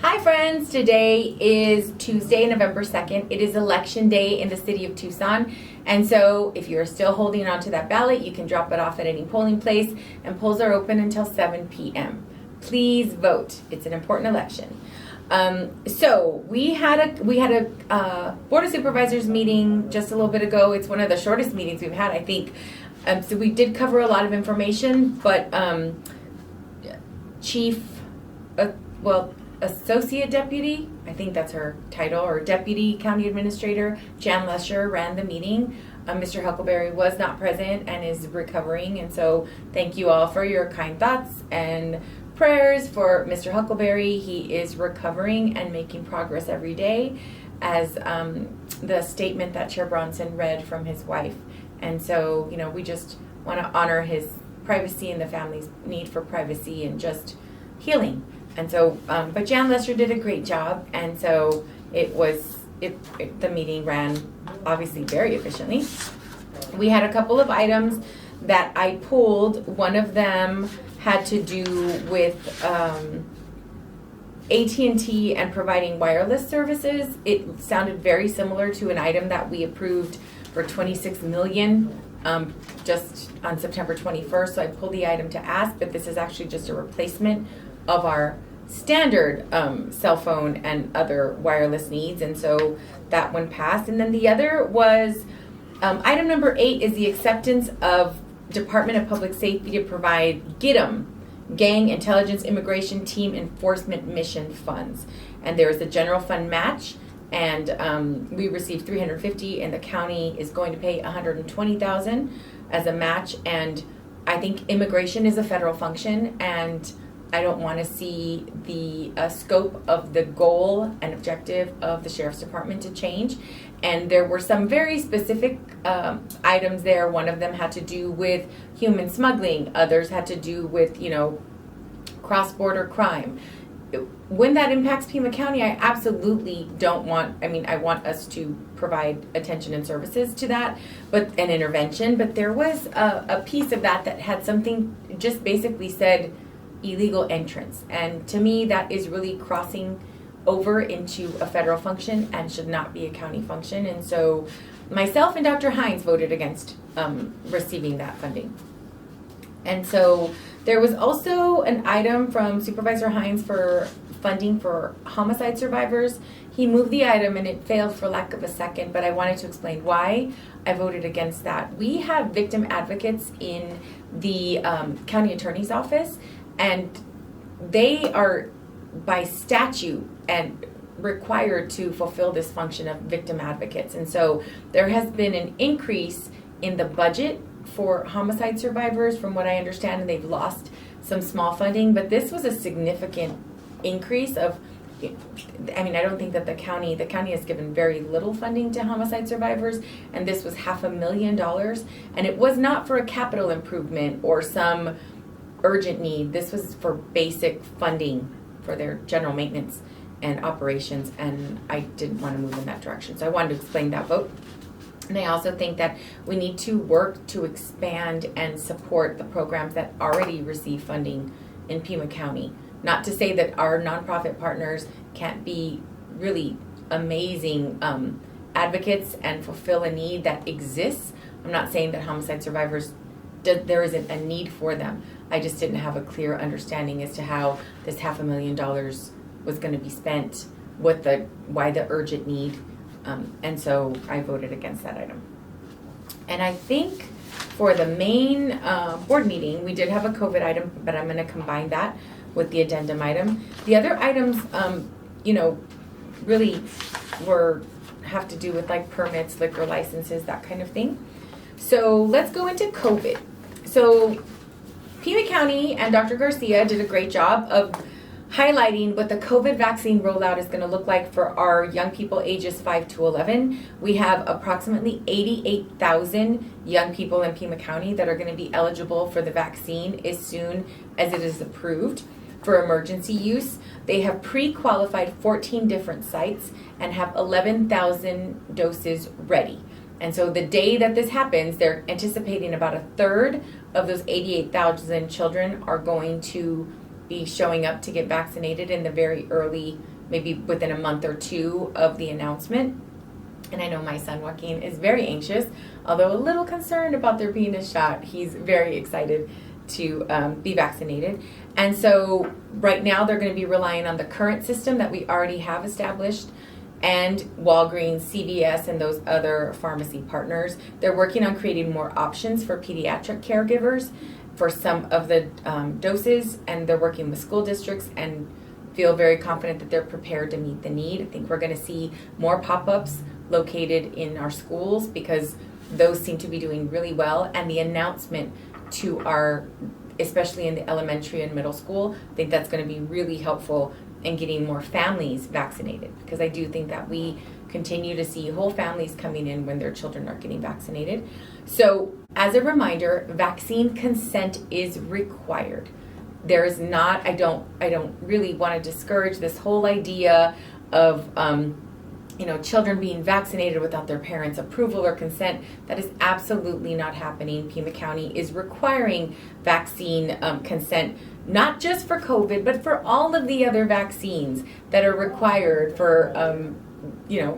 Hi friends, today is Tuesday, November 2nd. It is election day in the city of Tucson. And so if you're still holding on to that ballot, you can drop it off at any polling place, and polls are open until 7 p.m. Please vote. It's an important election. So we had a Board of Supervisors meeting just a little bit ago. It's one of the shortest meetings we've had, I think. So we did cover a lot of information, but Associate Deputy, I think that's her title, or Deputy County Administrator, Jan Lesher, ran the meeting. Mr. Huckleberry was not present and is recovering, and so thank you all for your kind thoughts and prayers for Mr. Huckleberry. He is recovering and making progress every day, as the statement that Chair Bronson read from his wife. And so, we just want to honor his privacy and the family's need for privacy and just healing. And so, but Jan Lester did a great job, and so the meeting ran obviously very efficiently. We had a couple of items that I pulled. One of them had to do with AT&T and providing wireless services. It sounded very similar to an item that we approved for $26 million just on September 21st. So I pulled the item to ask, but this is actually just a replacement of our standard cell phone and other wireless needs, and so that one passed. And then the other was item number 8 is the acceptance of Department of Public Safety to provide GITM, Gang Intelligence Immigration Team Enforcement Mission funds. And there is a general fund match, and we received $350, and the county is going to pay $120,000 as a match. And I think immigration is a federal function, and I don't want to see the scope of the goal and objective of the Sheriff's Department to change. And there were some very specific items there. One of them had to do with human smuggling. Others had to do with, cross-border crime. When that impacts Pima County, I absolutely I want us to provide attention and services to that, but an intervention. But there was a piece of that had something just basically said illegal entrance. And to me, that is really crossing over into a federal function and should not be a county function. And so myself and Dr. Hines voted against receiving that funding. And so there was also an item from Supervisor Hines for funding for homicide survivors. He moved the item and it failed for lack of a second, but I wanted to explain why I voted against that. We have victim advocates in the county attorney's office, and they are by statute and required to fulfill this function of victim advocates. And so there has been an increase in the budget for homicide survivors, from what I understand, and they've lost some small funding, but this was a significant increase of, I don't think that the county has given very little funding to homicide survivors, and this was $500,000, and it was not for a capital improvement or some urgent need. This was for basic funding for their general maintenance and operations, and I didn't want to move in that direction. So I wanted to explain that vote. And I also think that we need to work to expand and support the programs that already receive funding in Pima County. Not to say that our nonprofit partners can't be really amazing advocates and fulfill a need that exists. I'm not saying that homicide survivors, there isn't a need for them. I just didn't have a clear understanding as to how this $500,000 was going to be spent, why the urgent need, and so I voted against that item. And I think for the main board meeting, we did have a COVID item, but I'm going to combine that with the addendum item. The other items, really have to do with like permits, liquor licenses, that kind of thing. So let's go into COVID. So Pima County and Dr. Garcia did a great job of highlighting what the COVID vaccine rollout is going to look like for our young people ages 5 to 11. We have approximately 88,000 young people in Pima County that are going to be eligible for the vaccine as soon as it is approved for emergency use. They have pre-qualified 14 different sites and have 11,000 doses ready. And so the day that this happens, they're anticipating about a third of those 88,000 children are going to be showing up to get vaccinated in the very early, maybe within a month or two of the announcement. And I know my son Joaquin is very anxious, although a little concerned about there being a shot. He's very excited to be vaccinated. And so right now they're going to be relying on the current system that we already have established, and Walgreens, CVS, and those other pharmacy partners. They're working on creating more options for pediatric caregivers for some of the doses, and they're working with school districts and feel very confident that they're prepared to meet the need. I think we're going to see more pop-ups located in our schools because those seem to be doing really well, and the announcement to our, especially in the elementary and middle school, I think that's going to be really helpful in getting more families vaccinated, because I do think that we continue to see whole families coming in when their children are getting vaccinated. So as a reminder, vaccine consent is required. There is not, I don't really want to discourage this whole idea of children being vaccinated without their parents' approval or consent. That is absolutely not happening. Pima County is requiring vaccine consent, not just for COVID, but for all of the other vaccines that are required for,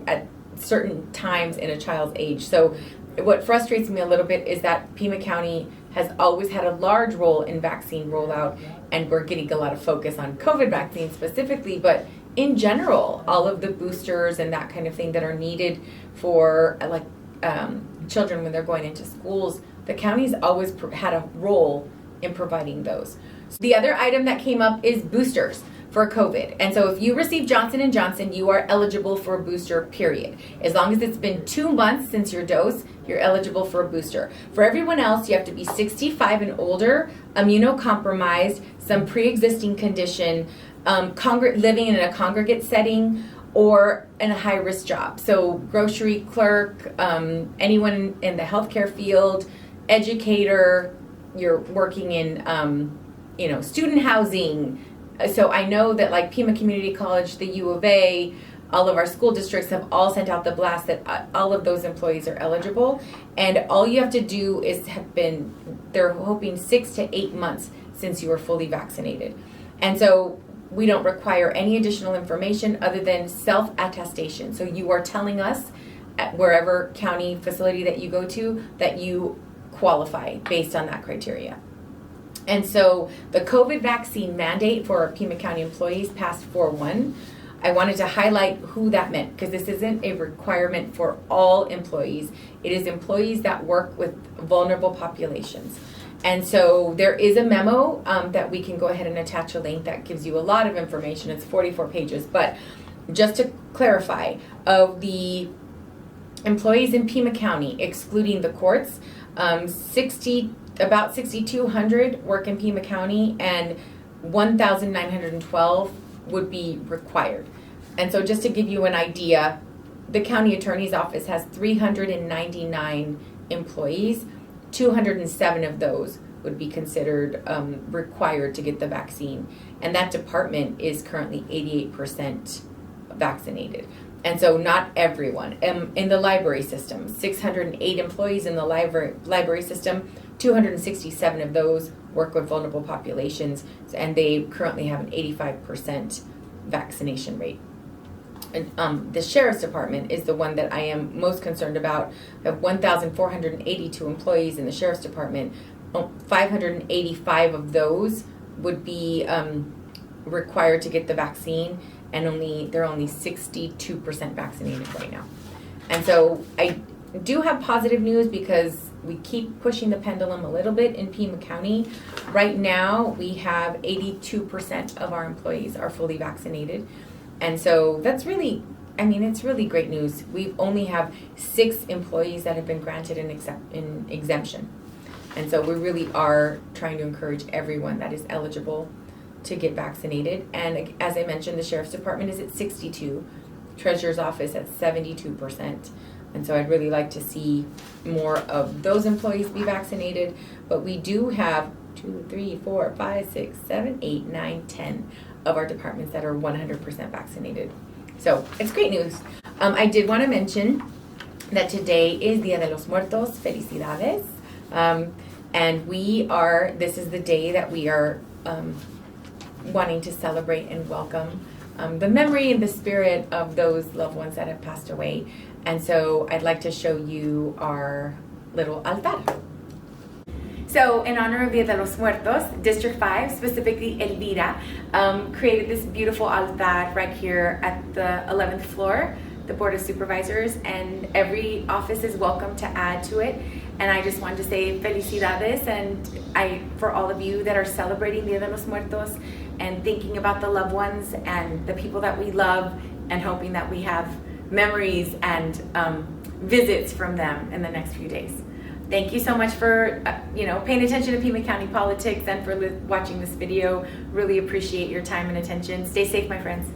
at certain times in a child's age. So what frustrates me a little bit is that Pima County has always had a large role in vaccine rollout, and we're getting a lot of focus on COVID vaccines specifically, but in general, all of the boosters and that kind of thing that are needed for children when they're going into schools, the county's always had a role in providing those. So the other item that came up is boosters for COVID. And so if you receive Johnson & Johnson, you are eligible for a booster, period. As long as it's been 2 months since your dose, you're eligible for a booster. For everyone else, you have to be 65 and older, immunocompromised, some pre-existing condition, living in a congregate setting, or in a high-risk job. So grocery clerk, anyone in the healthcare field, educator, you're working in, student housing. So I know that like Pima Community College, the U of A, all of our school districts have all sent out the blast that all of those employees are eligible. And all you have to do is they're hoping 6 to 8 months since you were fully vaccinated. And so we don't require any additional information other than self-attestation. So you are telling us at wherever county facility that you go to that you qualify based on that criteria. And so the COVID vaccine mandate for our Pima County employees passed 4-1. I wanted to highlight who that meant, because this isn't a requirement for all employees. It is employees that work with vulnerable populations. And so there is a memo that we can go ahead and attach a link that gives you a lot of information. It's 44 pages. But just to clarify, of the employees in Pima County, excluding the courts, about 6,200 work in Pima County, and 1,912 would be required. And so just to give you an idea, the county attorney's office has 399 employees. 207 of those would be considered required to get the vaccine. And that department is currently 88% vaccinated. And so not everyone. In the library system, 608 employees in the library system, 267 of those work with vulnerable populations, and they currently have an 85% vaccination rate. And the Sheriff's Department is the one that I am most concerned about. We have 1,482 employees in the Sheriff's Department. 585 of those would be required to get the vaccine, and they're only 62% vaccinated right now. And so I do have positive news, because we keep pushing the pendulum a little bit in Pima County. Right now, we have 82% of our employees are fully vaccinated. And so that's really, it's really great news. We only have 6 employees that have been granted an exemption. And so we really are trying to encourage everyone that is eligible to get vaccinated. And as I mentioned, the Sheriff's Department is at 62, Treasurer's Office at 72%. And so I'd really like to see more of those employees be vaccinated. But we do have 2, 3, 4, 5, 6, 7, 8, 9, 10 of our departments that are 100% vaccinated. So it's great news. I did want to mention that today is Dia de los Muertos. Felicidades. And this is the day that we are wanting to celebrate and welcome the memory and the spirit of those loved ones that have passed away. And so I'd like to show you our little altar. So in honor of Dia de los Muertos, District 5, specifically Elvira, created this beautiful altar right here at the 11th floor, the Board of Supervisors, and every office is welcome to add to it. And I just wanted to say felicidades, and for all of you that are celebrating Dia de los Muertos and thinking about the loved ones and the people that we love, and hoping that we have memories and visits from them in the next few days. Thank you so much for paying attention to Pima County politics and for watching this video. Really appreciate your time and attention. Stay safe, my friends.